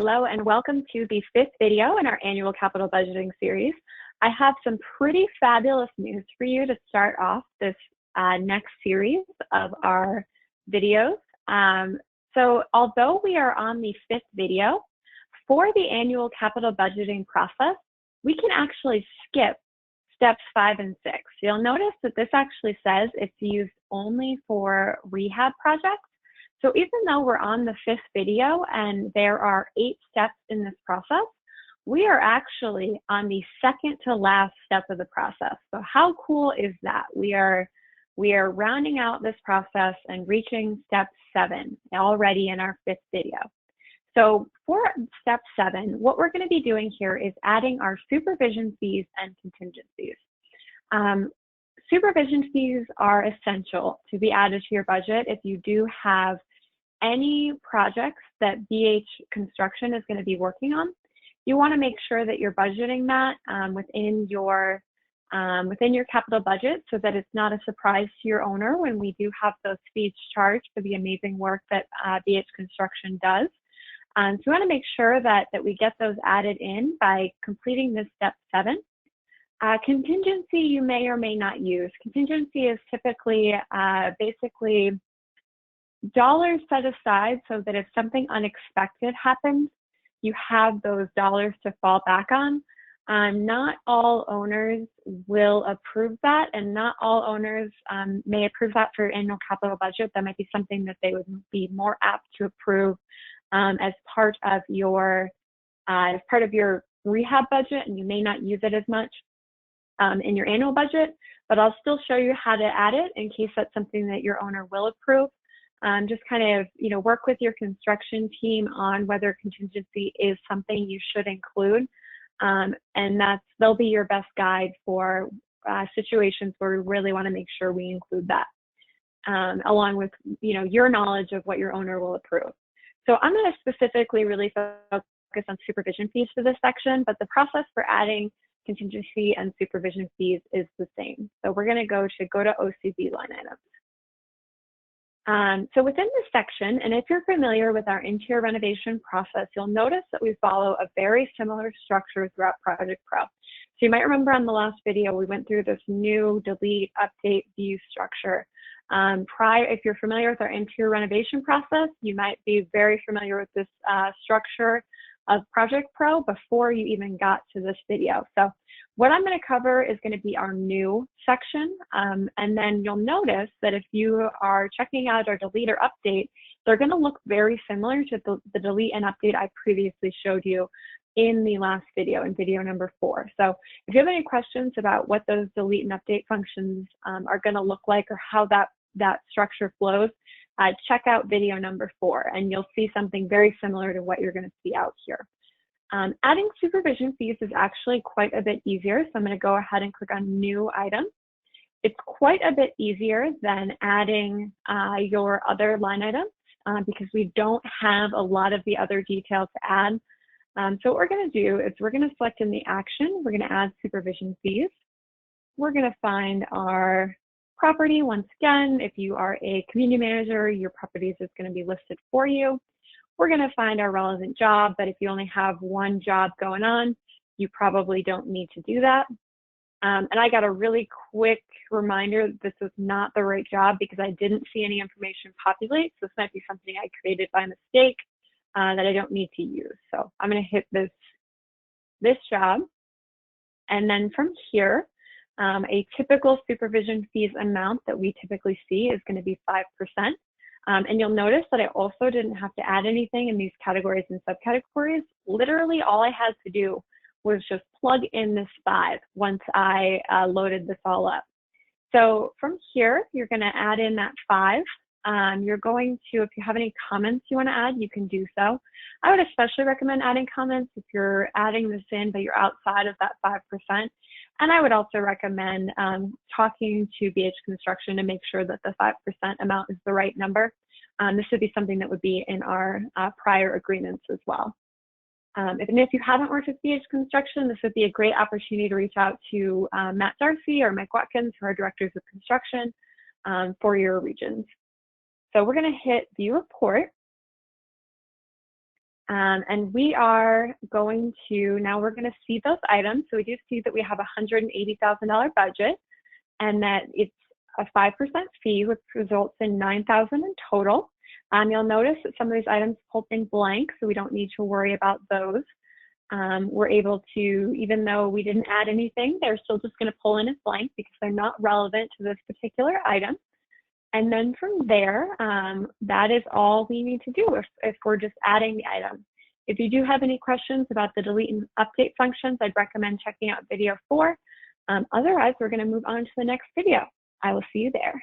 Hello and welcome to the 5th video in our annual capital budgeting series. I have some pretty fabulous news for you to start off this next series of our videos. So although we are on the 5th video, for the annual capital budgeting process, we can actually skip steps 5 and 6. You'll notice that this actually says it's used only for rehab projects. So even though we're on the 5th video and there are 8 steps in this process, we are actually on the second to last step of the process. So how cool is that? We are rounding out this process and reaching step 7 already in our 5th video. So for step 7, what we're going to be doing here is adding our supervision fees and contingencies. Supervision fees are essential to be added to your budget if you do have any projects that BH Construction is going to be working on. You want to make sure that you're budgeting that within your capital budget so that it's not a surprise to your owner when we do have those fees charged for the amazing work that BH Construction does. So we want to make sure that we get those added in by completing this step 7. Contingency you may or may not use. Contingency is typically basically dollars set aside so that if something unexpected happens, you have those dollars to fall back on. Not all owners will approve that, and not all owners may approve that for your annual capital budget. That might be something that they would be more apt to approve as part of your rehab budget, and you may not use it as much in your annual budget, but I'll still show you how to add it in case that's something that your owner will approve. Just kind of, work with your construction team on whether contingency is something you should include. And they'll be your best guide for situations where we really want to make sure we include that, along with, your knowledge of what your owner will approve. So I'm going to specifically really focus on supervision fees for this section, but the process for adding contingency and supervision fees is the same. So we're going to go to OCB line items. So within this section, and if you're familiar with our interior renovation process, you'll notice that we follow a very similar structure throughout Project Pro. So you might remember on the last video, we went through this new delete, update, view structure. If you're familiar with our interior renovation process, you might be very familiar with this structure of Project Pro before you even got to this video. So what I'm going to cover is going to be our new section. And then you'll notice that if you are checking out our delete or update, they're going to look very similar to the delete and update I previously showed you in the last video, in video number 4. So if you have any questions about what those delete and update functions are going to look like or how that structure flows, check out video number 4 and you'll see something very similar to what you're going to see out here. Adding supervision fees is actually quite a bit easier, so I'm going to go ahead and click on new item. It's quite a bit easier than adding your other line items because we don't have a lot of the other details to add. So what we're going to do is we're going to select in the action, we're going to add supervision fees. We're going to find our property. Once again, if you are a community manager, your properties is going to be listed for you. We're going to find our relevant job, but if you only have one job going on, you probably don't need to do that. And I got a really quick reminder that this was not the right job because I didn't see any information populate. So this might be something I created by mistake that I don't need to use. So I'm going to hit this job. And then from here, a typical supervision fees amount that we typically see is going to be 5%. And you'll notice that I also didn't have to add anything in these categories and subcategories. Literally all I had to do was just plug in this 5 once I loaded this all up. So from here, you're going to add in that 5. You're going to, if you have any comments you want to add, you can do so. I would especially recommend adding comments if you're adding this in, but you're outside of that 5%. And I would also recommend talking to BH Construction to make sure that the 5% amount is the right number. This would be something that would be in our prior agreements as well. If you haven't worked with BH Construction, this would be a great opportunity to reach out to Matt Darcy or Mike Watkins, who are directors of construction for your regions. So we're going to hit View Report. And we are going to, now we're going to see those items. So we do see that we have a $180,000 budget and that it's a 5% fee, which results in $9,000 in total. You'll notice that some of these items pulled in blank, so we don't need to worry about those. We're able to, even though we didn't add anything, they're still just going to pull in as blank because they're not relevant to this particular item. And then from there, that is all we need to do if we're just adding the item. If you do have any questions about the delete and update functions, I'd recommend checking out video 4. Otherwise, we're going to move on to the next video. I will see you there.